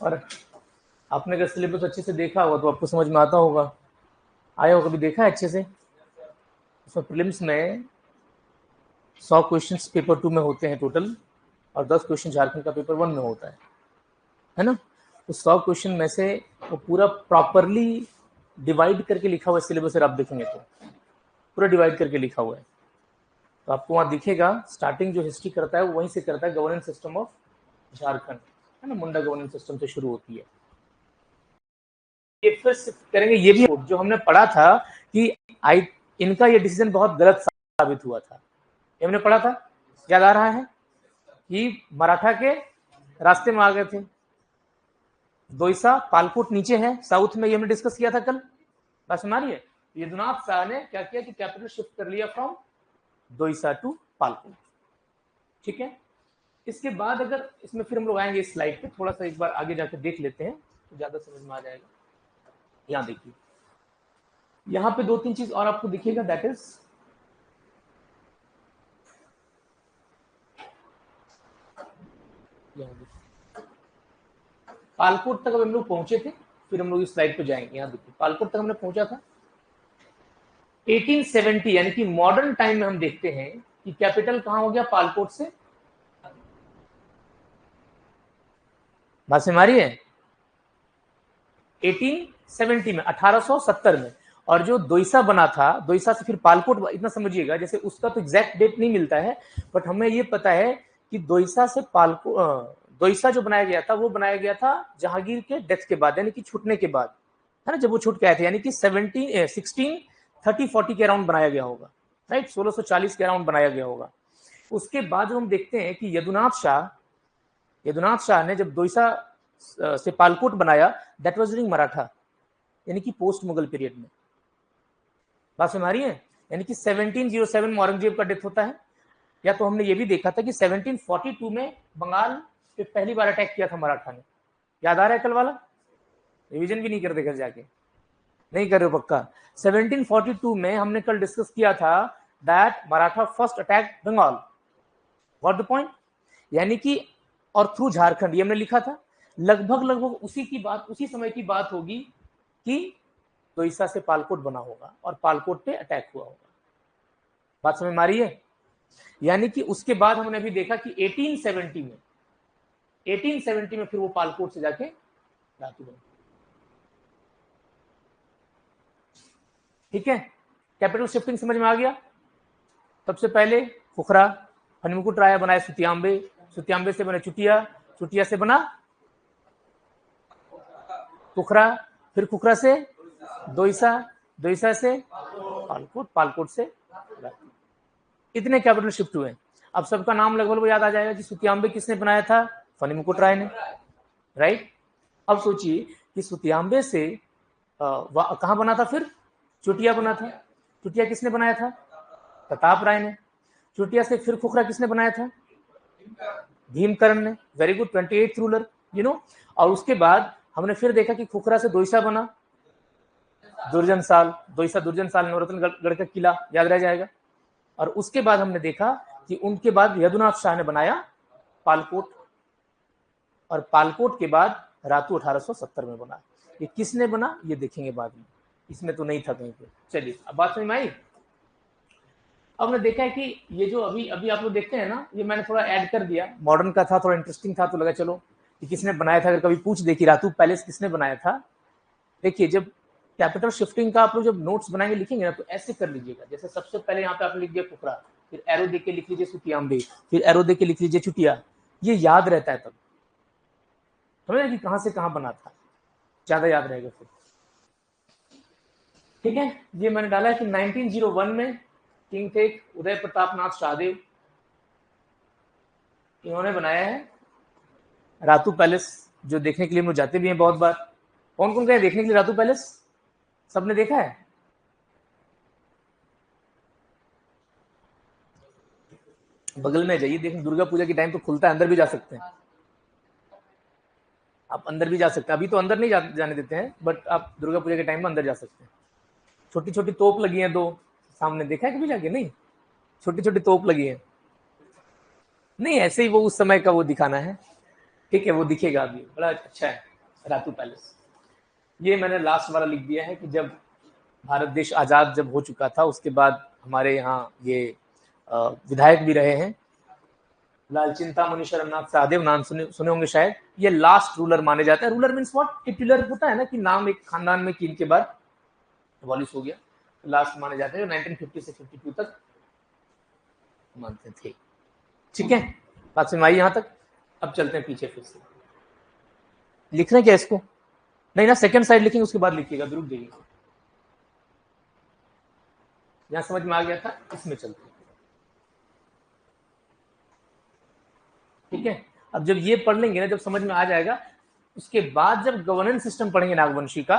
और आपने अगर सिलेबस अच्छे से देखा होगा तो आपको समझ में आता होगा। आया हो, कभी देखा है अच्छे से? उसमें प्रीलिम्स में 100 क्वेश्चंस पेपर 2 में होते हैं टोटल, और 10 क्वेश्चन झारखंड का पेपर 1 में होता है ना। उस 100 क्वेश्चन में से वो पूरा प्रॉपरली डिवाइड करके लिखा हुआ है सिलेबस। अगर आप देखेंगे तो पूरा डिवाइड करके लिखा हुआ है। तो आपको वहाँ दिखेगा स्टार्टिंग जो हिस्ट्री करता है वो वहीं से करता है, गवर्नेंस सिस्टम ऑफ झारखंड, है ना, मुंडा गवर्नेंस सिस्टम से शुरू होती है। ये फिर करेंगे, ये भी जो हमने पढ़ा था कि इनका ये डिसीजन बहुत गलत साबित हुआ था, ये हमने पढ़ा था, याद आ रहा है कि मराठा के रास्ते में आ गए थे। दोईसा पालकोट नीचे है साउथ में, ये हमने डिस्कस किया था कल, बात सुना रही है। यदुनाथ शाह ने क्या किया कि कैपिटल शिफ्ट कर लिया फ्रॉम दोईसा टू पालकोट, ठीक है। इसके बाद अगर इसमें फिर हम लोग आएंगे इस स्लाइड पे, थोड़ा सा एक बार आगे जाकर देख लेते हैं तो ज्यादा समझ में आ जाएगा। यहाँ देखिए, यहाँ पे 2-3 चीज और आपको दिखेगा, दैट इज पालकोट तक अब हम लोग पहुंचे थे, फिर हम लोग इस स्लाइड पे जाएंगे। यहाँ देखिए, पालकोट तक हमने पहुंचा था 1870, यानी कि मॉडर्न टाइम में हम देखते हैं कि कैपिटल कहां हो गया, पालकोट से। बात से हमारी है 1870 में, 1870 में। और जो दोईसा बना था, दोईसा से फिर पालकोट, इतना समझिएगा, जैसे उसका तो एग्जैक्ट डेट नहीं मिलता है, बट हमें ये पता है कि दोईसा से पालकोट, दोईसा जो बनाया गया था वो बनाया गया था जहांगीर के डेथ के बाद, यानी कि छूटने के बाद, है ना, जब वो छूट के आए थे, यानी कि 1630-40 के अराउंड बनाया गया होगा, राइट, 1640 के अराउंड बनाया गया होगा। उसके बाद हम देखते हैं कि यदुनाथ शाह ने जब दोईसा से पालकोट बनाया, दैट वाज ड्यूरिंग मराठा, यानी कि पोस्ट मुगल पीरियड में। बात समझ आ रही है, यानी कि 1707 में औरंगजेब का डेथ होता है। या तो हमने ये भी देखा था कि 1742 में बंगाल पे पहली बार अटैक किया था मराठा ने, याद आ रहा है कल वाला? रिवीजन भी नहीं करते घर जाके, नहीं कर रहे हो पक्का? 1742 में हमने कल डिस्कस किया था that Maratha first attack Bengal, what the point, यानी कि और थ्रू झारखंड, ये हमने लिखा था। लगभग उसी की बात, उसी समय की बात होगी कि दोईसा से पालकोट बना होगा और पालकोट पे अटैक हुआ होगा। बात समझ में आ रही है? यानी कि उसके बाद हमने अभी देखा कि 1870 में फिर वो पालकोट से जाके रातू बना, ठीक है। कैपिटल शिफ्टिंग समझ में आ गया। सबसे पहले खुखरा, हनीमुकुट राय बनाए सुतियांबे, सुतियांबे से बने चुटिया, चुटिया से बना खुखरा, फिर खुखरा से दोईसा, दोईसा से पालकोट, पालकोट से रातू। इतने कैपिटल शिफ्ट हुए। अब सबका नाम लगभग याद आ जाएगा कि सुतियांबे किसने बनाया था, फनी मुकुट राय ने, राइट। अब सोचिए कि सुतियांबे से कहां बना था, फिर चुटिया बना था। चुटिया किसने बनाया था, प्रताप राय ने। चुटिया से फिर खुखरा किसने बनाया था, भीमकरण ने, very good, 28th ruler, you know. और उसके बाद हमने फिर देखा कि खुखरा से दोईसा बना, दुर्जन साल, दोईसा दुर्जन साल, नवरत्नगढ़ का किला याद रह जाएगा। और उसके बाद हमने देखा कि उनके बाद यदुनाथ शाह ने बनाया पालकोट, और पालकोट के बाद रातू 1870 में बना। ये किसने बना ये देखेंगे बाद में, इसमें तो नहीं था कहीं पे। चलिए अब बात समझ में आई। अब हमने देखा है कि ये जो अभी अभी आप लोग देखते हैं ना, ये मैंने थोड़ा ऐड कर दिया, मॉडर्न का था, थोड़ा इंटरेस्टिंग था, तो लगा चलो कि किसने बनाया था। अगर कभी पूछ देखिए रातू पैलेस किसने बनाया था, देखिए जब कैपिटल शिफ्टिंग का आप लोग जब नोट्स बनाएंगे लिखेंगे ना, तो ऐसे कर लीजिएगा, जैसे सबसे पहले यहाँ पे आपने लिख दिया खुखरा, फिर एरो दे के लिख लीजिए सुतियांबे, फिर एरो दे के लिख लीजिए चुटिया, ये याद रहता है तब, समझ कि कहां से कहां बना था, ज्यादा याद रहेगा फिर, ठीक है। ये मैंने डाला है कि 1901 में किंग थे उदय प्रताप नाथ शाहदेव, इन्होंने बनाया है रातू पैलेस, जो देखने के लिए हम लोग जाते भी हैं बहुत बार। कौन कौन गए देखने के लिए रातू पैलेस, सबने देखा है? बगल में जाइए, देखिए दुर्गा पूजा के टाइम तो खुलता है, अंदर भी जा सकते हैं, आप अंदर भी जा सकते हैं। अभी तो अंदर नहीं जाने देते हैं, बट आप दुर्गा पूजा के टाइम में अंदर जा सकते हैं। छोटी छोटी तोप लगी है दो सामने, देखा है कभी जाके? नहीं, छोटी छोटी तोप लगी है, नहीं ऐसे ही वो उस समय का वो दिखाना है, ठीक है, वो दिखेगा अभी, बड़ा अच्छा है। रातू पैलेस। ये मैंने लास्ट वाला लिख दिया है कि जब भारत देश आज़ाद जब हो चुका था उसके बाद हमारे यहाँ ये विधायक भी रहे हैं, लाल चिंतामणि शरणनाथ सहदेव, नाम सुने होंगे शायद। ये लास्ट रूलर माने जाते हैं। Ruler means what? टिटुलर होता है ना कि नाम एक खानदान में किन के बाद अबॉलिश हो गया, लास्ट माने जाते हैं, 1950 से 52 तक मानते थे। ठीक है, बात समझ आई यहां तक? अब चलते हैं पीछे फिर से। लिख रहे हैं क्या इसको? नहीं ना, सेकंड साइड लिखेंगे उसके बाद लिखिएगा, रुक जाइए। यहां समझ में आ गया था, इसमें चलते हैं। ठीक है, अब जब ये पढ़ लेंगे ना, जब समझ में आ जाएगा, उसके बाद जब गवर्नेंस सिस्टम पढ़ेंगे नागवंशी का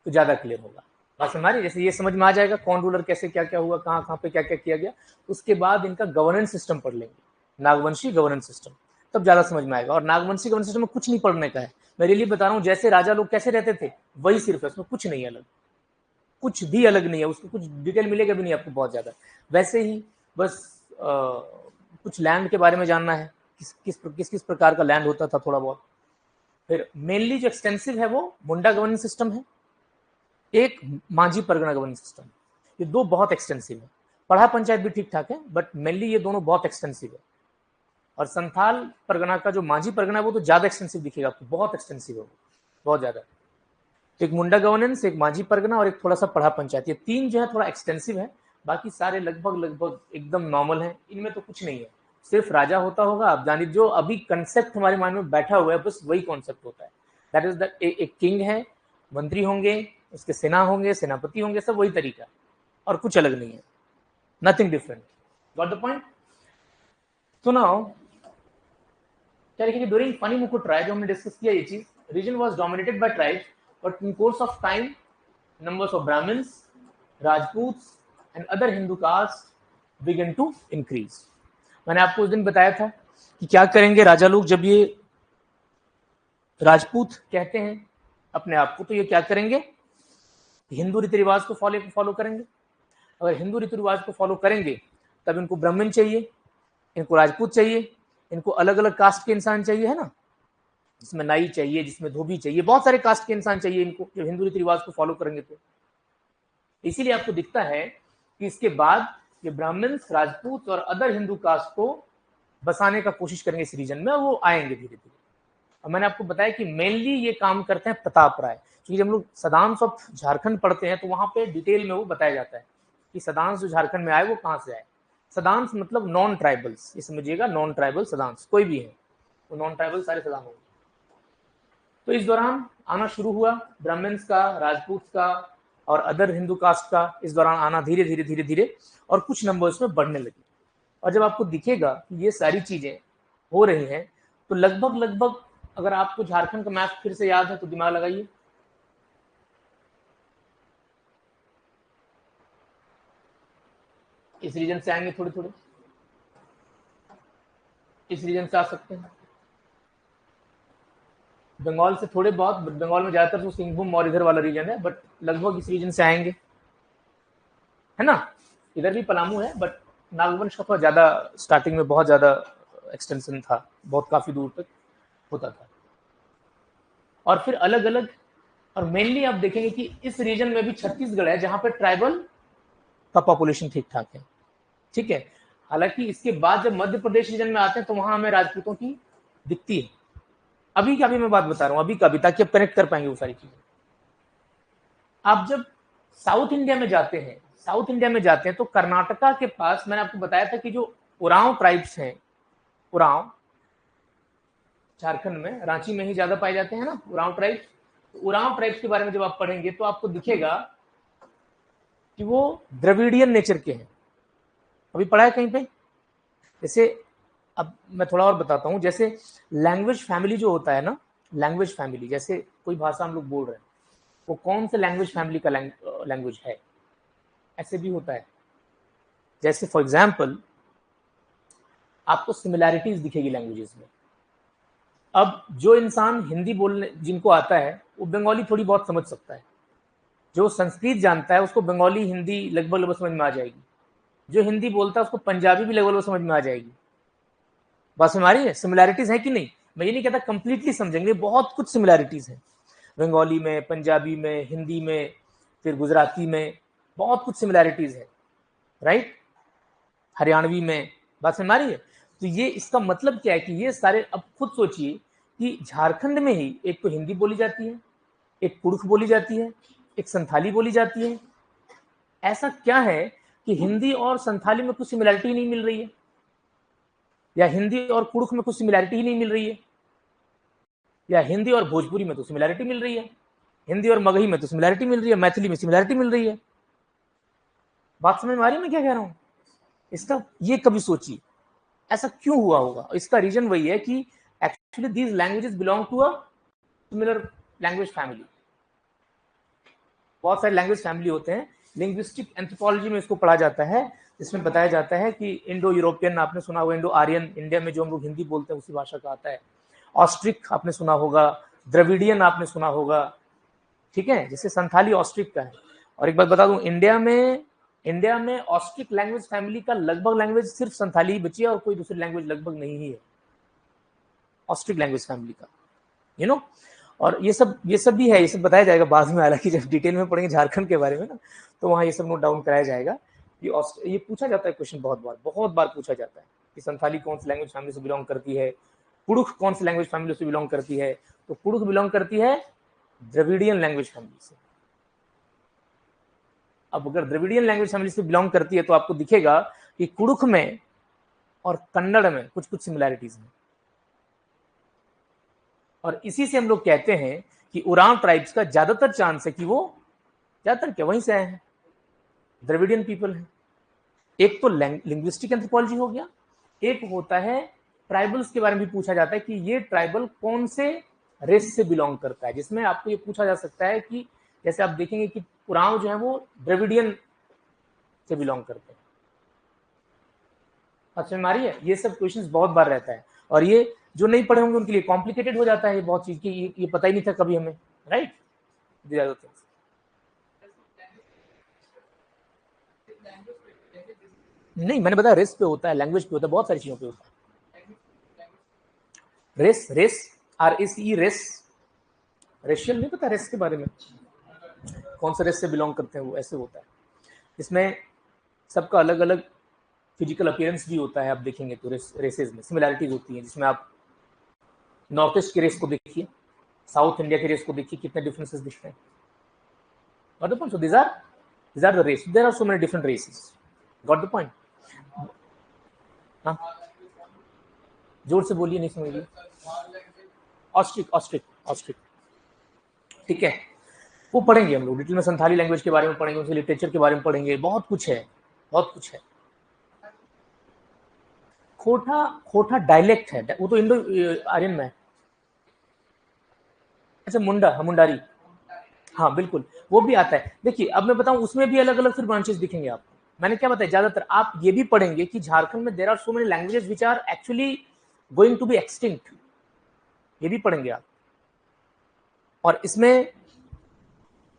तो ज्यादा क्लियर होगा। बात समझ रही? जैसे ये समझ में आ जाएगा कौन रूलर कैसे क्या क्या हुआ, कहाँ कहाँ पे क्या क्या किया गया, उसके बाद इनका गवर्नेंस सिस्टम पढ़ लेंगे, नागवंशी गवर्नेंस सिस्टम, तब ज्यादा समझ में आएगा। और नागवंशी गवर्नेंस सिस्टम में कुछ नहीं पढ़ने का है, मैं रियली बता रहा हूँ। जैसे राजा लोग कैसे रहते थे वही सिर्फ है, उसमें कुछ नहीं अलग, कुछ भी अलग नहीं है, उसको कुछ डिटेल मिलेगा भी नहीं आपको बहुत ज्यादा। वैसे ही बस कुछ लैंड के बारे में जानना है, किस प्रकार का लैंड होता था थोड़ा बहुत। फिर मेनली जो एक्सटेंसिव है वो मुंडा गवर्नेंस सिस्टम है, एक मांझी परगना गवर्नेंस सिस्टम। ये दो बहुत एक्सटेंसिव है। पढ़ा पंचायत भी ठीक ठाक है, बट मेनली ये दोनों बहुत एक्सटेंसिव है। और संथाल परगना का जो मांझी परगना है वो तो ज्यादा एक्सटेंसिव दिखेगा आपको, बहुत एक्सटेंसिव है वो, बहुत ज्यादा। एक मुंडा गवर्नेंस, एक मांझी परगना और एक थोड़ा सा पढ़ा पंचायत, ये तीन जो है थोड़ा एक्सटेंसिव है। बाकी सारे लगभग एकदम नॉर्मल है, इनमें तो कुछ नहीं है। सिर्फ राजा होता होगा, आप जानिए जो अभी कंसेप्ट हमारे माइंड में बैठा हुआ है बस वही कॉन्सेप्ट होता है। दैट इज द एक किंग है, मंत्री होंगे, उसके सेना होंगे, सेनापति होंगे, सब वही तरीका, और कुछ अलग नहीं है, nothing different. Got the point? तो नाउ क्या लिखेंगे? ड्यूरिंग फनी मुकुट ट्राई, जो हमने डिस्कस किया ये चीज, reason was dominated by tribes, but in course of time numbers of Brahmins, Rajputs and other Hindu castes began to increase. मैंने आपको उस दिन बताया था कि क्या करेंगे राजा लोग जब ये राजपूत कहते हैं अपने आप को, तो ये क्या करेंगे? हिंदू रीति रिवाज को फॉलो करेंगे। अगर हिंदू रीति रिवाज को फॉलो करेंगे तब इनको ब्राह्मण चाहिए, इनको राजपूत चाहिए, इनको अलग अलग कास्ट के इंसान चाहिए, है ना, जिसमें नाई चाहिए, जिसमें धोबी चाहिए, बहुत सारे कास्ट के इंसान चाहिए इनको, जब हिंदू रीति रिवाज को फॉलो करेंगे तो। इसीलिए आपको दिखता है कि इसके बाद ये ब्राह्मण्स, राजपूत और अदर हिंदू कास्ट को बसाने का कोशिश करेंगे इस रीजन में, वो आएंगे धीरे धीरे। और मैंने आपको बताया कि मेनली ये काम करते हैं प्रताप राय, क्योंकि जब हम लोग सदांश ऑफ झारखंड पढ़ते हैं तो वहां पे डिटेल में वो बताया जाता है कि सदांश जो झारखंड में आए वो कहाँ से आए। सदांश मतलब नॉन ट्राइबल्स, ये समझिएगा, नॉन ट्राइबल सदांश कोई भी है तो नॉन ट्राइबल सारे सदान होंगे। तो इस दौरान आना शुरू हुआ ब्राह्मण्स का, राजपूत का और अदर हिंदू कास्ट का, इस दौरान आना धीरे धीरे धीरे धीरे, और कुछ नंबर्स में बढ़ने लगे। और जब आपको दिखेगा कि ये सारी चीजें हो रही हैं तो लगभग अगर आपको झारखंड का मैप फिर से याद है तो दिमाग लगाइए, इस रीजन से आएंगे, थोड़े थोड़े इस रीजन से आ सकते हैं, बंगाल से थोड़े बहुत, बंगाल में ज्यादातर तो सिंहभूम और इधर वाला रीजन है, बट लगभग इस रीजन से आएंगे, है ना। इधर भी पलामू है, बट नागवंश का थोड़ा ज्यादा स्टार्टिंग में बहुत ज्यादा एक्सटेंशन था, बहुत काफी दूर तक होता था। और फिर अलग अलग, और मेनली आप देखेंगे कि इस रीजन में भी छत्तीसगढ़ है जहां पर ट्राइबल का पॉपुलेशन ठीक ठाक है, ठीक है। हालांकि इसके बाद जब मध्य प्रदेश रीजन में आते हैं तो वहां हमें राजपूतों की दिखती है। अभी का भी मैं बात बता रहा हूं, अभी का भी, ताकि आप कनेक्ट कर पाएंगे वो सारी चीजें। आप जब साउथ इंडिया में जाते हैं, साउथ इंडिया में जाते हैं तो कर्नाटका के पास मैंने आपको बताया था कि जो उरांव ट्राइब्स हैं, उरांव झारखंड में रांची में ही ज्यादा पाए जाते हैं ना उरांव ट्राइब्स। उरांव ट्राइब्स के बारे में जब आप पढ़ेंगे तो आपको दिखेगा कि वो द्रविडियन नेचर के हैं। अभी पढ़ा है कहीं पे? जैसे अब मैं थोड़ा और बताता हूं, जैसे लैंग्वेज फैमिली जो होता है ना, लैंग्वेज फैमिली, जैसे कोई भाषा हम लोग बोल रहे हैं, वो कौन से लैंग्वेज फैमिली का लैंग्वेज है, ऐसे भी होता है। जैसे फॉर एग्जाम्पल आपको सिमिलैरिटीज दिखेगी लैंग्वेजेस में। अब जो इंसान हिंदी बोलने जिनको आता है वो बंगाली थोड़ी बहुत समझ सकता है, जो संस्कृत जानता है उसको बंगाली हिंदी लगभग समझ में आ जाएगी, जो हिंदी बोलता है उसको पंजाबी भी लगभग समझ में आ जाएगी। बात समझ आ रही है? सिमिलैरिटीज है कि नहीं? मैं ये नहीं कहता कंप्लीटली समझेंगे, बहुत कुछ सिमिलैरिटीज हैं बंगाली में, पंजाबी में, हिंदी में, फिर गुजराती में बहुत कुछ सिमिलैरिटीज है, राइट, हरियाणवी में, बात समझ आ रही है। तो ये इसका मतलब क्या है कि ये सारे, अब खुद सोचिए कि झारखंड में ही एक तो हिंदी बोली जाती है, एक कुड़ुख बोली जाती है, एक संथाली बोली जाती है। ऐसा क्या है कि हिंदी और संथाली में कुछ सिमिलैरिटी नहीं मिल रही है, या हिंदी और कुड़ुख में कुछ सिमिलैरिटी ही नहीं मिल रही है, या हिंदी और भोजपुरी में तो सिमिलैरिटी मिल रही है, हिंदी और मगही में तो सिमिलैरिटी मिल रही है, मैथिली में सिमिलैरिटी मिल रही है। बात समझ में आ रही है मैं क्या कह रहा हूं? इसका ये कभी सोचिए ऐसा क्यों हुआ होगा। इसका रीजन वही है कि actually these languages belong to a similar language family. बहुत सारे लैंग्वेज फैमिली होते हैं, लिंग्विस्टिक एंथ्रोपोलॉजी में इसको पढ़ा जाता है, जिसमें बताया जाता है कि इंडो यूरोपियन आपने सुना होगा, इंडो आर्यन, इंडिया में जो हम लोग हिंदी बोलते हैं उसी भाषा का आता है। ऑस्ट्रिक आपने सुना होगा, द्रविडियन आपने सुना होगा, ठीक है, जैसे संथाली ऑस्ट्रिक का है। और एक बात बता दूं, इंडिया में ऑस्ट्रिक लैंग्वेज फैमिली का लगभग लैंग्वेज सिर्फ संथाली ही बची है, और कोई दूसरी लैंग्वेज लगभग नहीं ही है ऑस्ट्रिक लैंग्वेज फैमिली का, यू नो। और ये सब भी है, ये सब बताया जाएगा बाद में, हालांकि जब डिटेल में पढ़ेंगे झारखंड के बारे में ना, तो वहाँ ये सब नोट डाउन कराया जाएगा कि ये पूछा जाता है क्वेश्चन, बहुत बार पूछा जाता है कि संथाली कौन सी लैंग्वेज फैमिली से बिलोंग करती है, कुड़ुख कौन सी लैंग्वेज फैमिली से बिलोंग करती है। तो कुड़ुख बिलोंग करती है द्रविडियन लैंग्वेज फैमिली से। अब अगर द्रविडियन लैंग्वेज फैमिली से बिलोंग करती है तो आपको दिखेगा कि कुड़ुख में और कन्नड़ में कुछ कुछ सिमिलैरिटीज हैं, और इसी से हम लोग कहते हैं कि उरांव ट्राइब्स का ज्यादातर चांस है कि वो ज्यादातर क्या वहीं से आए हैं, द्रविडियन पीपल है। एक तो लिंग्विस्टिक एंथ्रोपोलॉजी हो गया, एक होता है ट्राइबल्स के बारे में भी पूछा जाता है कि ये ट्राइबल कौन से रेस से बिलोंग करता है, जिसमें आपको ये पूछा जा सकता है कि जैसे आप देखेंगे कि उरांव जो है वो द्रविडियन से बिलोंग करते हैं। अच्छा मारी है, ये सब क्वेश्चंस बहुत बार रहता है, और ये जो नहीं पढ़े होंगे उनके लिए कॉम्प्लिकेटेड हो जाता है ये बहुत चीज की, ये पता ही नहीं था कभी हमें, राइट। नहीं, मैंने बताया रेस पे होता है, लैंग्वेज पे होता है, बहुत सारी चीजों पे होता है। रेस RACE रेस, रेशियल नहीं पता रेस के बारे में, कौन सा रेस से बिलोंग करते हैं वो, ऐसे होता है। इसमें सबका अलग अलग फिजिकल अपीयरेंस भी होता है, आप देखेंगे तो रेसेस में सिमिलैरिटीज होती हैं, जिसमें आप नॉर्थ ईस्ट के रेस को देखिए, साउथ इंडिया के रेस को देखिए, कितने डिफरेंसेस दिखते हैं। Got the point? So these are the races. There are so many different races. Got the point? हाँ, जोर से बोलिए, नहीं समझिए। ऑस्ट्रिक, ठीक है, वो पढ़ेंगे हम लोग डिटेल में, संथाली लैंग्वेज के बारे में पढ़ेंगे, उसके लिटरेचर के बारे में पढ़ेंगे, बहुत कुछ है। खोटा डायलेक्ट है, वो तो इंडो आर्यन में है। अच्छा, मुंडारी, हाँ बिल्कुल, वो भी आता है। देखिए अब मैं बताऊं, उसमें भी अलग अलग फिर ब्रांचेस दिखेंगे आपको। मैंने क्या बताया, ज्यादातर आप ये भी पढ़ेंगे कि झारखंड में there are so many languages which are actually going to be extinct, ये भी पढ़ेंगे आप। और इसमें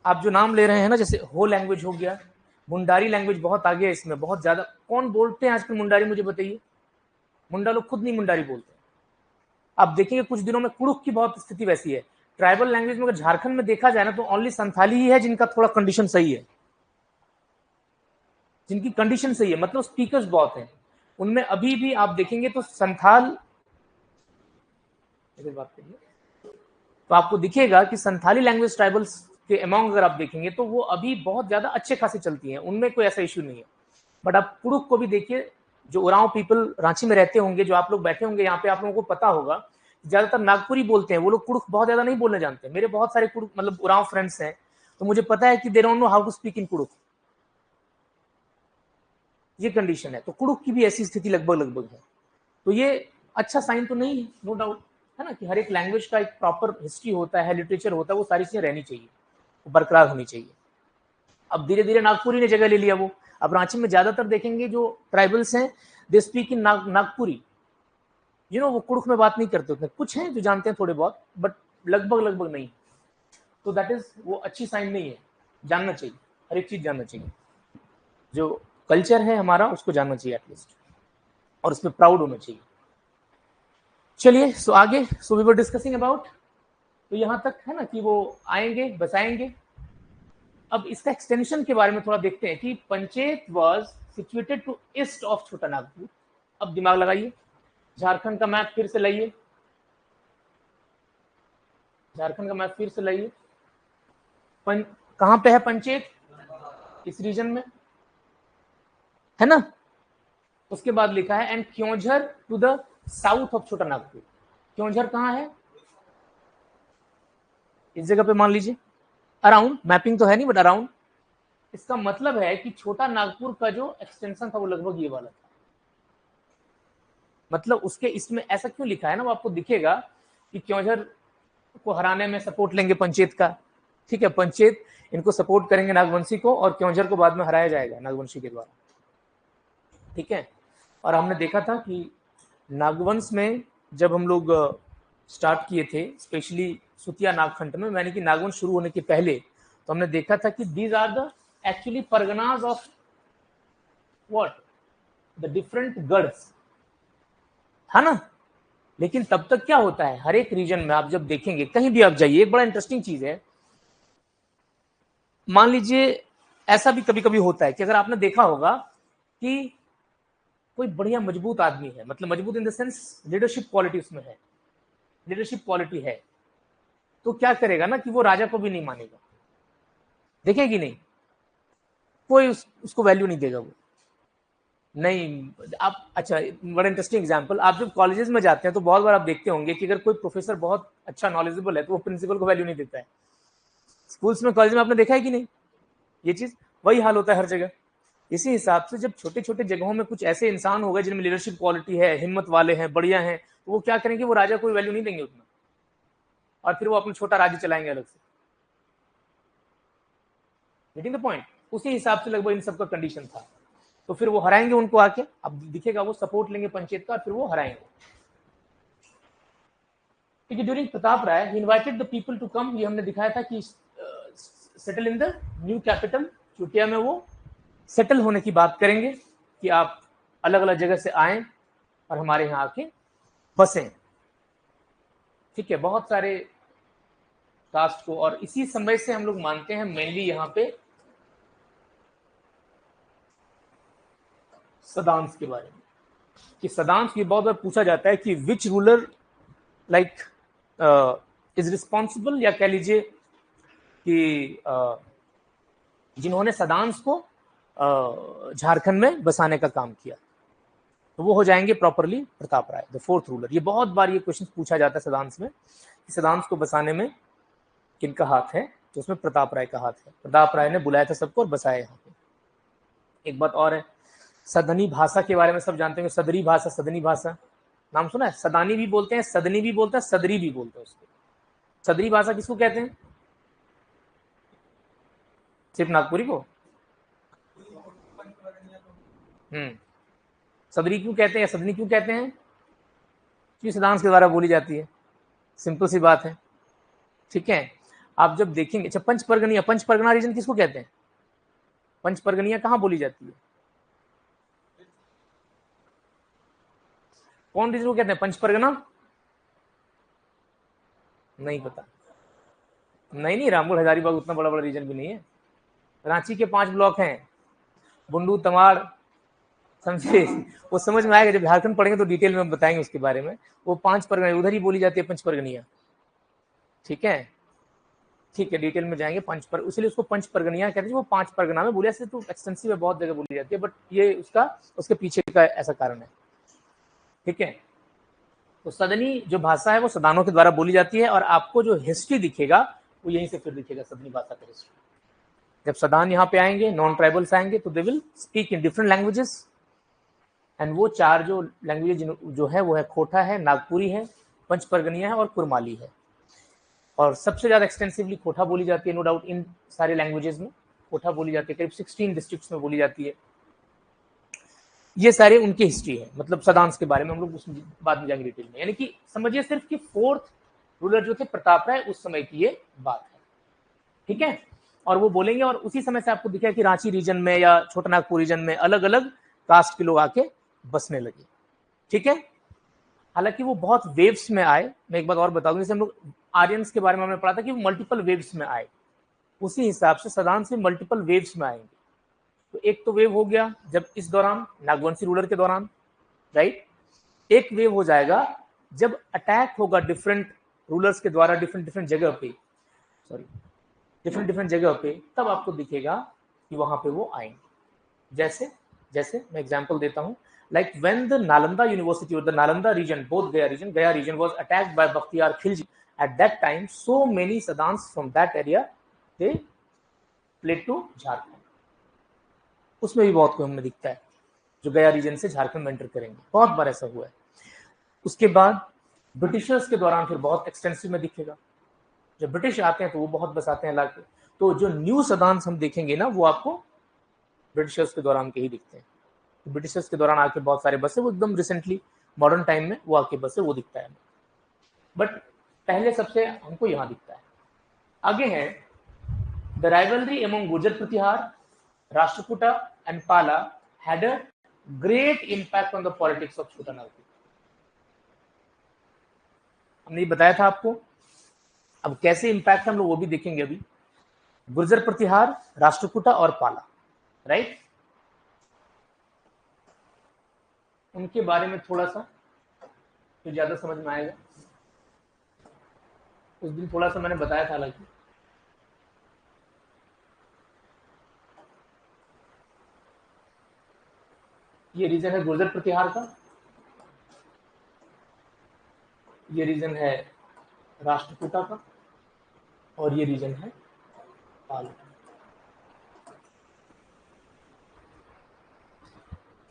आप जो नाम ले रहे हैं ना, जैसे हो लैंग्वेज हो गया, मुंडारी लैंग्वेज बहुत आगे है, इसमें बहुत ज्यादा। कौन बोलते हैं आजकल मुंडारी, मुझे बताइए। मुंडा लोग खुद नहीं मुंडारी बोलते। आप देखेंगे कुछ दिनों में कुड़ुख की बहुत स्थिति वैसी है। ट्राइबल लैंग्वेज में अगर झारखंड में देखा जाए ना, तो ओनली संथाली ही है जिनका थोड़ा कंडीशन सही है, जिनकी कंडीशन सही है, मतलब स्पीकर्स बहुत हैं उनमें। अभी भी आप देखेंगे तो संथाल, बात करिए, तो आपको दिखेगा कि संथाली लैंग्वेज ट्राइबल्स के अमाउंट अगर आप देखेंगे तो वो अभी बहुत ज्यादा अच्छे खासे चलती हैं, उनमें कोई ऐसा इश्यू नहीं है। बट आप कुड़ुख को भी देखिए, जो उरांव पीपल रांची में रहते होंगे, जो आप लोग बैठे होंगे यहाँ पे, आप लोगों को पता होगा ज्यादातर नागपुरी बोलते हैं वो लोग, कुड़ुख बहुत ज्यादा नहीं बोलने जानते। मेरे बहुत सारे कुड़ुख मतलब उरांव फ्रेंड्स हैं, तो मुझे पता है कि they don't know how to speak in Kurukh, ये कंडीशन है। तो कुड़ुख की भी ऐसी स्थिति लगभग है। तो ये अच्छा साइन तो नहीं है, नो डाउट, है ना, कि हर एक लैंग्वेज का एक प्रॉपर हिस्ट्री होता है, लिटरेचर होता है, वो सारी चीजें रहनी चाहिए, बरकरार होनी चाहिए। अब धीरे धीरे नागपुरी ने जगह ले लिया वो। अब रांची में ज्यादातर देखेंगे जो ट्राइबल्स हैं, they speak in Nagpuri, you know, वो कुड़ुख में बात नहीं करते उतने, कुछ हैं जो जानते हैं थोड़े बहुत, बट लगभग नहीं। तो दैट इज, वो अच्छी साइन नहीं है, जानना चाहिए, हर एक चीज जानना चाहिए, जो कल्चर है हमारा उसको जानना चाहिए एटलीस्ट, और उसमें प्राउड होना चाहिए। चलिए सो आगे, so we were discussing about, तो यहाँ तक है ना कि वो आएंगे बसाएंगे। अब इसका एक्सटेंशन के बारे में थोड़ा देखते हैं कि Panchet was situated to east of Chota Nagpur. अब दिमाग लगाइए, झारखंड का मैप फिर से लाइए, झारखंड का मैप फिर से लाइए। कहां पे है पंचेत? इस रीजन में है ना। उसके बाद लिखा है and Keonjhar to the south of Chota Nagpur. Keonjhar कहां है? इस जगह पे मान लीजिए, अराउंड, मैपिंग तो है नहीं बट अराउंड। इसका मतलब है कि छोटा नागपुर का जो एक्सटेंशन था वो लगभग ये वाला था। मतलब उसके इसमें ऐसा क्यों लिखा है ना, वो आपको दिखेगा कि क्योंझर को हराने में सपोर्ट लेंगे पंचेत का, ठीक है, पंचेत इनको सपोर्ट करेंगे नागवंशी को, और क्योंझर को बाद में हराया जाएगा नागवंशी के द्वारा, ठीक है। और हमने देखा था कि नागवंश में जब हम लोग स्टार्ट किए थे, स्पेशली सुतिया नागखंड में, यानी कि नागवंश शुरू होने के पहले, तो हमने देखा था कि these are the actually parganas of what, the different garhs, है ना। लेकिन तब तक क्या होता है, हर एक रीजन में आप जब देखेंगे, कहीं भी आप जाइए, एक बड़ा इंटरेस्टिंग चीज है, मान लीजिए ऐसा भी कभी कभी होता है कि अगर आपने देखा होगा कि कोई बढ़िया मजबूत आदमी है, मतलब मजबूत in the sense leadership quality उसमें है, लीडरशिप क्वालिटी है, तो क्या करेगा ना कि वो राजा को भी नहीं मानेगा, देखेगी नहीं, कोई उसको वैल्यू नहीं देगा वो, नहीं। आप अच्छा, बड़ा इंटरेस्टिंग एग्जांपल, आप जब कॉलेजेस में जाते हैं तो बहुत बार आप देखते होंगे कि अगर कोई प्रोफेसर बहुत अच्छा नॉलेजेबल है तो वो प्रिंसिपल को वैल्यू नहीं देता है। स्कूल्स में, कॉलेज में आपने देखा है कि नहीं ये चीज? वही हाल होता है हर जगह। इसी हिसाब से जब छोटे छोटे जगहों में कुछ ऐसे इंसान हो गए जिनमें लीडरशिप क्वालिटी है, हिम्मत वाले हैं, बढ़िया हैं, तो वो क्या करेंगे, वो राजा को वैल्यू नहीं देंगे उतना, और फिर वो अपना छोटा राज्य चलाएंगे अलग से। Getting the point? उसी हिसाब से लगभग इन सबका कंडीशन था। तो फिर वो हराएंगे उनको आके, अब दिखेगा वो सपोर्ट लेंगे पंचायत का, और फिर वो हराएंगे। ठीक है, during Pratap Rai he invited the people to come, ये हमने दिखाया था कि settle in the new capital Chutia में, वो सेटल होने की बात करेंगे कि आप अलग अलग जगह से आए और हमारे यहाँ आके बसें, ठीक है, बहुत सारे कास्ट को। और इसी समय से हम लोग मानते हैं मेनली यहाँ पे सदांश के बारे में, कि सदांश ये बहुत बार पूछा जाता है कि which ruler like is responsible, या कह लीजिए कि जिन्होंने सदांश को झारखंड में बसाने का काम किया, तो वो हो जाएंगे properly Pratap Rai, the fourth ruler. ये बहुत बार ये क्वेश्चन पूछा जाता है सदांश में, कि सदांश को बसाने में किनका हाथ है, तो उसमें प्रताप राय का हाथ है। प्रताप राय ने बुलाया था सबको और बसाया यहाँ पे। एक बात और है, सदनी भाषा के बारे में सब जानते हैं, सदरी भाषा, सदनी भाषा नाम सुना है? सदानी भी बोलते हैं, सदनी भी बोलते हैं, सदरी भी बोलते हैं उसको। सदरी भाषा किसको कहते हैं? सिर्फ नागपुरी को? सदरी क्यों कहते हैं, सदनी क्यों कहते हैं? क्योंकि सदांश के द्वारा बोली जाती है, सिंपल सी बात है, ठीक है। आप जब देखेंगे, अच्छा पंच परगनिया, पंच परगना रीजन किसको कहते हैं? पंच परगनिया कहाँ बोली जाती है? कौन रीजन को कहते हैं पंच परगना? नहीं पता? नहीं, रामगढ़ हजारीबाग उतना बड़ा बड़ा रीजन भी नहीं है। रांची के 5 ब्लॉक हैं, बुंडू, तमाड़, समझे? वो समझ में आएगा, जब झारखंड पढ़ेंगे तो डिटेल में बताएंगे उसके बारे में। वो 5 परगना उधर ही बोली जाती है, पंच परगनिया, ठीक है, ठीक है, डिटेल में जाएंगे। पंच पर, इसलिए उसको पंच परगनिया कहते हैं। वो 5 परगना में बोली, ऐसे तो एक्सटेंसिव है, बहुत जगह बोली जाती है, बट ये उसके पीछे का ऐसा कारण है, ठीक है। तो सदनी जो भाषा है वो सदानों के द्वारा बोली जाती है, और आपको जो हिस्ट्री दिखेगा वो यहीं से फिर दिखेगा, सदनी भाषा का हिस्ट्री। जब सदान यहाँ पे आएंगे, नॉन ट्राइबल्स आएंगे, तो they will speak in different languages, and वो 4 जो लैंग्वेज जो है वो है खोटा है, नागपुरी है, पंच परगनिया है और कुरमाली है। और सबसे ज्यादा एक्सटेंसिवली खोटा बोली जाती है, नो डाउट, इन सारे लैंग्वेजेस में खोटा बोली जाती है, करीब 16 डिस्ट्रिक्ट्स में बोली जाती है। ये सारे उनकी हिस्ट्री है, मतलब सदांश के बारे में हम लोग उस बाद में जाएंगे डिटेल में। यानी कि समझिए सिर्फ कि 4th रूलर जो थे प्रताप राय, उस समय की ये बात है, ठीक है। और वो बोलेंगे, और उसी समय से आपको दिखेगा कि रांची रीजन में या छोटा नागपुर रीजन में अलग अलग कास्ट के लोग आके बसने लगे, ठीक है। हालांकि वो बहुत वेव्स में आए। मैं एक बात और बता दूं, जैसे हम लोग आर्यंस के बारे में हमने पढ़ा था कि वो मल्टीपल वेव्स में आए, उसी हिसाब से सदांश भी मल्टीपल वेव्स में आएंगे। तो एक तो वेव हो गया जब इस दौरान नागवंशी रूलर के दौरान, राइट। एक वेव हो जाएगा जब अटैक होगा डिफरेंट रूलर्स के द्वारा डिफरेंट जगह पे, सॉरी डिफरेंट जगह पे, तब आपको दिखेगा कि वहां पे वो आएंगे। जैसे जैसे मैं एग्जांपल देता हूं, like when the Nalanda University or the Nalanda region, both Gaya region was attacked by Bakhtiyar Khilji, at that time so many Sadans from that area they fled to Jharkhand। उसमें भी बहुत को हमें दिखता है जो गया रीजन से झारखंड में एंटर करेंगे, बहुत बार ऐसा हुआ है। उसके बाद ब्रिटिशर्स के दौरान फिर बहुत एक्सटेंसिव में दिखेगा, जब ब्रिटिश आते हैं तो वो बहुत बसाते हैं इलाके। तो जो न्यू सदांस हम देखेंगे ना, वो आपको ब्रिटिशर्स के दौरान के ही दिखते हैं। ब्रिटिशर्स के दौरान आके बहुत सारे बसे, वो एकदम रिसेंटली मॉडर्न टाइम में वो आके बसे, वो दिखता है। बट पहले सबसे हमको यहाँ दिखता है। आगे है the rivalry among Gurjara Pratihara, Rashtrakuta and Pala had a great impact on the politics of Chota Nagpur. हमने ये बताया था आपको। अब कैसे इम्पैक्ट हम लोग वो भी देखेंगे अभी। गुर्जर प्रतिहार, राष्ट्रकूटा और पाला, राइट, उनके बारे में थोड़ा सा तो ज्यादा समझ में आएगा। उस दिन थोड़ा सा मैंने बताया था, हालांकि ये रीजन है गुर्जर प्रतिहार का, ये रीजन है राष्ट्रकूटा का, और ये रीजन है पाल।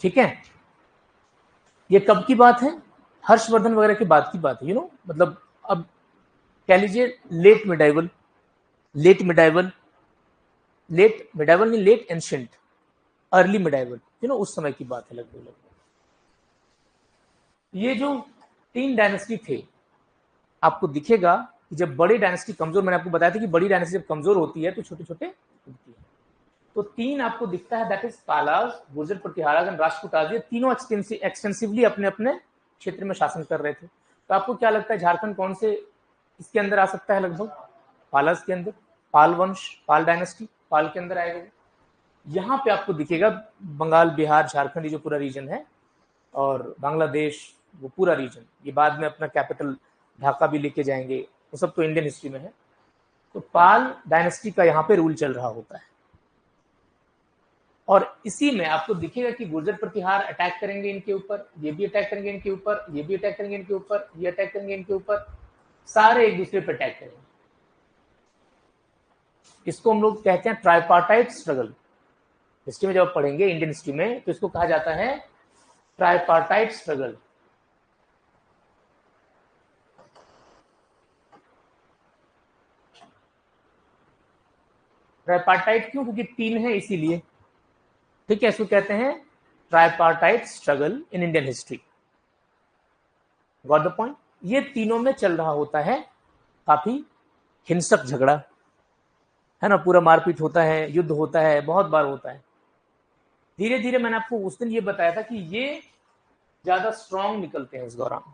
ठीक है, ये कब की बात है? हर्षवर्धन वगैरह के बाद की बात है, मतलब अब कह लीजिए लेट मिडाइवल नहीं, लेट एंशिएंट, अर्ली मिडाइवल, उस समय की बात है लगभग। ये जो 3 डायनेस्टी थे, आपको दिखेगा कि जब बड़ी डायनेस्टी कमजोर, मैंने आपको बताया था कि बड़ी डायनेस्टी जब कमजोर होती है तो छोटे छोटे होती है। तो 3 आपको दिखता है, that is Palas, Gurjara Pratiharas and Rashtrakutas. ये तीनों एक्सटेंसिवली अपने अपने क्षेत्र में शासन कर रहे थे। तो आपको क्या लगता है झारखंड कौन से इसके अंदर आ सकता है? लगभग पालाज के अंदर, पाल वंश, पाल डायनेस्टी, पाल के अंदर आएगा। यहाँ पे आपको दिखेगा बंगाल, बिहार, झारखंड, ये जो पूरा रीजन है, और बांग्लादेश, वो पूरा रीजन, ये बाद में अपना कैपिटल ढाका भी लेके जाएंगे, वो सब तो इंडियन हिस्ट्री में है। तो पाल डायनेस्टी का यहाँ पे रूल चल रहा होता है, और इसी में आपको दिखेगा कि गुर्जर प्रतिहार अटैक करेंगे इनके ऊपर, ये भी अटैक करेंगे इनके ऊपर, ये भी अटैक करेंगे इनके ऊपर, ये अटैक करेंगे इनके ऊपर, सारे एक दूसरे पर अटैक करेंगे। इसको हम लोग कहते हैं ट्राइपार्टाइट स्ट्रगल। हिस्ट्री में जब पढ़ेंगे इंडियन हिस्ट्री में, तो इसको कहा जाता है ट्राइपार्टाइट स्ट्रगल। ट्राइपार्टाइट क्यों? क्योंकि 3 है इसीलिए। ठीक है, इसको कहते हैं tripartite struggle in Indian history. Got the point? ये तीनों में चल रहा होता है काफी हिंसक झगड़ा, है ना, पूरा मारपीट होता है, युद्ध होता है, बहुत बार होता है। धीरे धीरे मैंने आपको उस दिन ये बताया था कि ये ज्यादा स्ट्रांग निकलते हैं इस दौरान,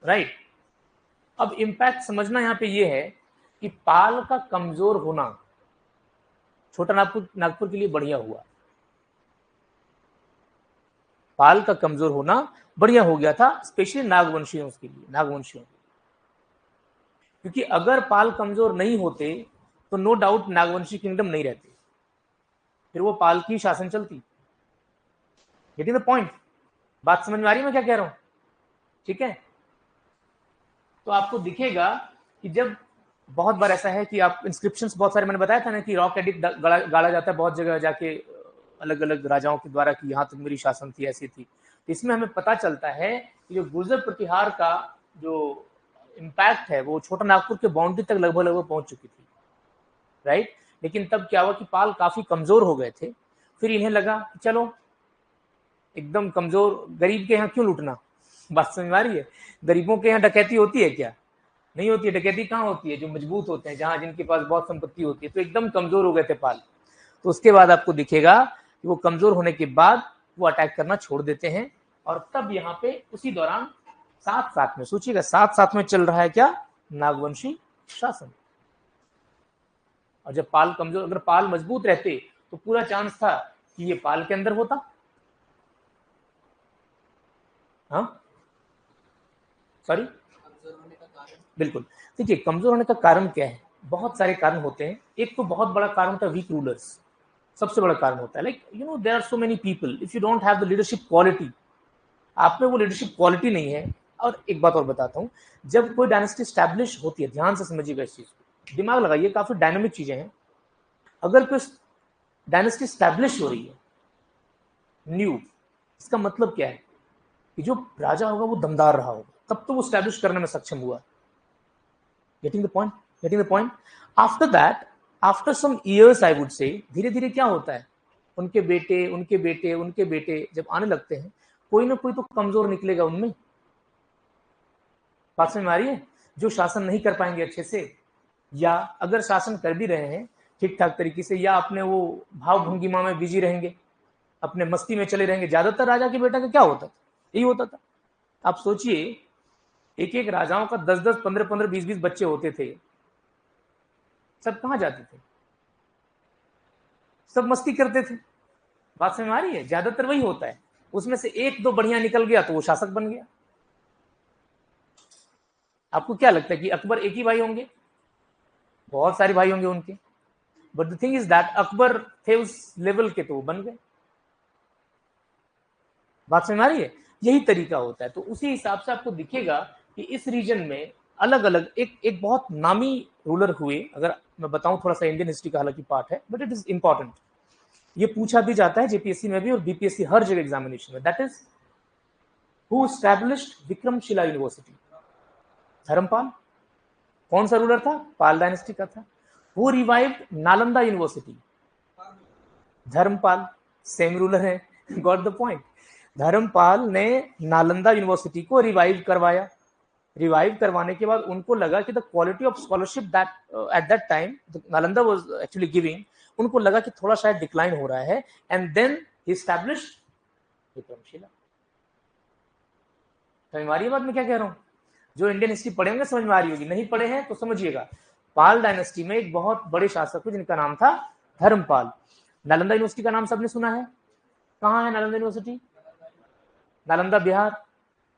राइट। अब इंपैक्ट समझना यहाँ पे ये है कि पाल का कमजोर होना छोटा नागपुर के लिए बढ़िया हुआ। पाल का कमजोर होना बढ़िया हो गया था, स्पेशली नागवंशियों के लिए, क्योंकि अगर पाल कमजोर नहीं होते तो नो डाउट नागवंशी किंगडम नहीं रहते, फिर वो पाल की शासन चलती। Getting the point? बात समझ में आ रही है मैं क्या कह रहा हूं? ठीक है, तो आपको दिखेगा कि जब बहुत बार ऐसा है कि आप इंस्क्रिप्शंस बहुत सारे, मैंने बताया था ना कि रॉक एडिक्ट गाड़ा जाता है बहुत जगह जाके अलग अलग राजाओं के द्वारा कि यहाँ तक मेरी शासन थी, ऐसी थी। तो इसमें हमें पता चलता है कि जो गुर्जर प्रतिहार का जो इम्पैक्ट है वो छोटा नागपुर के बाउंड्री तक लगभग पहुंच चुकी थी, राइट। लेकिन तब क्या हुआ कि पाल काफी कमजोर हो गए थे, फिर इन्हें लगा कि चलो एकदम कमजोर गरीब के यहाँ क्यों लूटना। बात समझ में आ रही है? गरीबों के यहाँ डकैती होती है क्या? नहीं होती है। डकैती कहाँ होती है? जो मजबूत होते हैं, जहां जिनके पास बहुत संपत्ति होती है। तो एकदम कमजोर हो गए थे पाल। तो उसके बाद आपको दिखेगा कि वो कमजोर होने के बाद वो अटैक करना छोड़ देते हैं, और तब यहाँ पे उसी दौरान साथ साथ में, सोचिएगा साथ साथ में चल रहा है क्या, नागवंशी शासन। और जब पाल कमजोर, अगर पाल मजबूत रहते तो पूरा चांस था कि ये पाल के अंदर होता। हाँ सॉरी, बिल्कुल। देखिए कमजोर होने का कारण क्या है, बहुत सारे कारण होते हैं। एक तो बहुत बड़ा कारण होता है वीक रूलर्स, सबसे बड़ा कारण होता है। Like you know there are so many people, if you don't have the leadership quality, आप में वो लीडरशिप क्वालिटी नहीं है। और एक बात और बताता हूँ, जब कोई डायनेस्टी स्टैब्लिश होती है, ध्यान से समझिएगा इस चीज को, दिमाग लगाइए, काफी डायनामिक चीजें हैं। अगर कोई डायनेस्टी स्टैब्लिश हो रही है न्यू, इसका मतलब क्या है कि जो राजा होगा वो दमदार रहा होगा, तब तो वो स्टैब्लिश करने में सक्षम हुआ। Getting the point, getting the point. After that, after some years I would say, धीरे धीरे क्या होता है, उनके बेटे उनके बेटे उनके बेटे जब आने लगते हैं, कोई ना कोई तो कमजोर निकलेगा उनमें। बात समझ में आ रही है? जो शासन नहीं कर पाएंगे अच्छे से, या अगर शासन कर भी रहे हैं ठीक ठाक तरीके से, या अपने वो भाव भंगिमा में बिजी रहेंगे, अपने मस्ती में चले रहेंगे। ज्यादातर राजा के बेटा का क्या होता था, यही होता था। आप सोचिए, एक एक राजाओं का 10-10, 15-15, 20-20 बच्चे होते थे। सब कहां जाते थे, सब मस्ती करते थे। बात समझ में आ रही है? ज्यादातर वही होता है। उसमें से एक दो बढ़िया निकल गया तो वो शासक बन गया। आपको क्या लगता है कि अकबर एक ही भाई होंगे? बहुत सारे भाई होंगे उनके, but the thing is that Akbar थे उस लेवल के तो वो बन गए। बात समझ में आ रही है? यही तरीका होता है। तो उसी हिसाब से आपको दिखेगा कि इस रीजन में अलग अलग एक बहुत नामी रूलर हुए। अगर मैं बताऊं, थोड़ा सा इंडियन हिस्ट्री का हालांकि पार्ट है, बट इट इज इंपॉर्टेंट। ये पूछा भी जाता है जेपीएससी में भी और बीपीएससी, हर जगह एग्जामिनेशन में। That is who established Vikramshila university? Dharmapal. कौन सा रूलर था? पाल डायनेस्टी का था। Who revived Nalanda university? Dharmapal. Same ruler है। Got the point. धर्मपाल ने नालंदा यूनिवर्सिटी को रिवाइव करवाया। रिवाइव करवाने के बाद उनको लगा कि the quality of scholarship that at that time Nalanda was actually giving, उनको लगा कि थोड़ा शायद डिक्लाइन हो रहा है, and then he established Vikramshila. समझ में आ रही है बात मैं क्या कह रहा हूं? जो इंडियन हिस्ट्री पढ़े होंगे समझ में आ रही होगी, नहीं पढ़े हैं तो समझिएगा। पाल डायनेस्टी में एक बहुत बड़े शासक थे जिनका नाम था धर्मपाल। नालंदा यूनिवर्सिटी का नाम सबने सुना है। कहाँ है नालंदा यूनिवर्सिटी? नालंदा बिहार।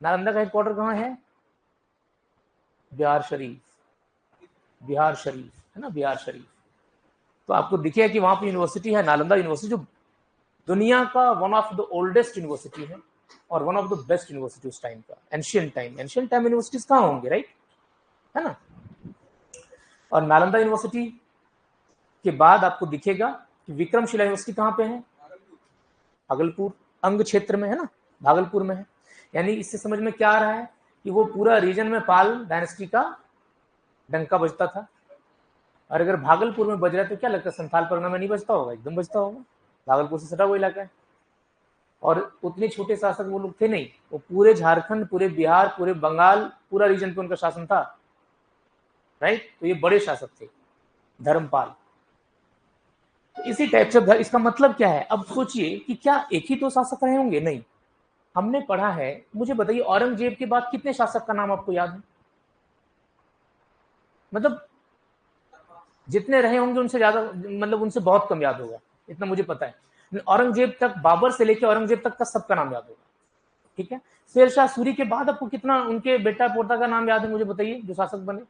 नालंदा का हेडक्वार्टर कहाँ है? बिहार शरीफ। बिहार शरीफ है ना, बिहार शरीफ। तो आपको दिखेगा कि वहां पर यूनिवर्सिटी है, नालंदा यूनिवर्सिटी, जो दुनिया का one of the oldest university है और one of the best university उस टाइम का। एंशियंट टाइम यूनिवर्सिटीज कहाँ होंगे, राइट, है ना। और नालंदा यूनिवर्सिटी के बाद आपको दिखेगा कि विक्रमशिला यूनिवर्सिटी कहाँ पे है? भागलपुर अंग क्षेत्र में है ना, भागलपुर में है। यानी इससे समझ में क्या आ रहा है कि वो पूरा रीजन में पाल डायनेस्टी का डंका बजता था। और अगर भागलपुर में बज रहा है तो क्या लगता है, संथाल परगना में नहीं बजता होगा? एकदम बजता होगा। भागलपुर से सटा हुआ इलाका है। और उतने छोटे शासक वो लोग थे नहीं, वो पूरे झारखंड, पूरे बिहार, पूरे बंगाल, पूरा रीजन पे उनका शासन था, राइट। तो ये बड़े शासक थे धर्मपाल। तो इसी टाइप से इसका मतलब क्या है? अब सोचिए कि क्या एक ही तो शासक रहे होंगे? नहीं, हमने पढ़ा है। मुझे बताइए, औरंगजेब के बाद कितने शासक का नाम आपको याद है? मतलब जितने रहे होंगे उनसे ज्यादा, मतलब उनसे बहुत कम याद होगा, इतना मुझे पता है। औरंगजेब तक, बाबर से लेकर औरंगजेब तक का सबका नाम याद होगा, ठीक है। शेरशाह सूरी के बाद आपको कितना उनके बेटा पोता का नाम याद है? मुझे बताइए, जो शासक बने।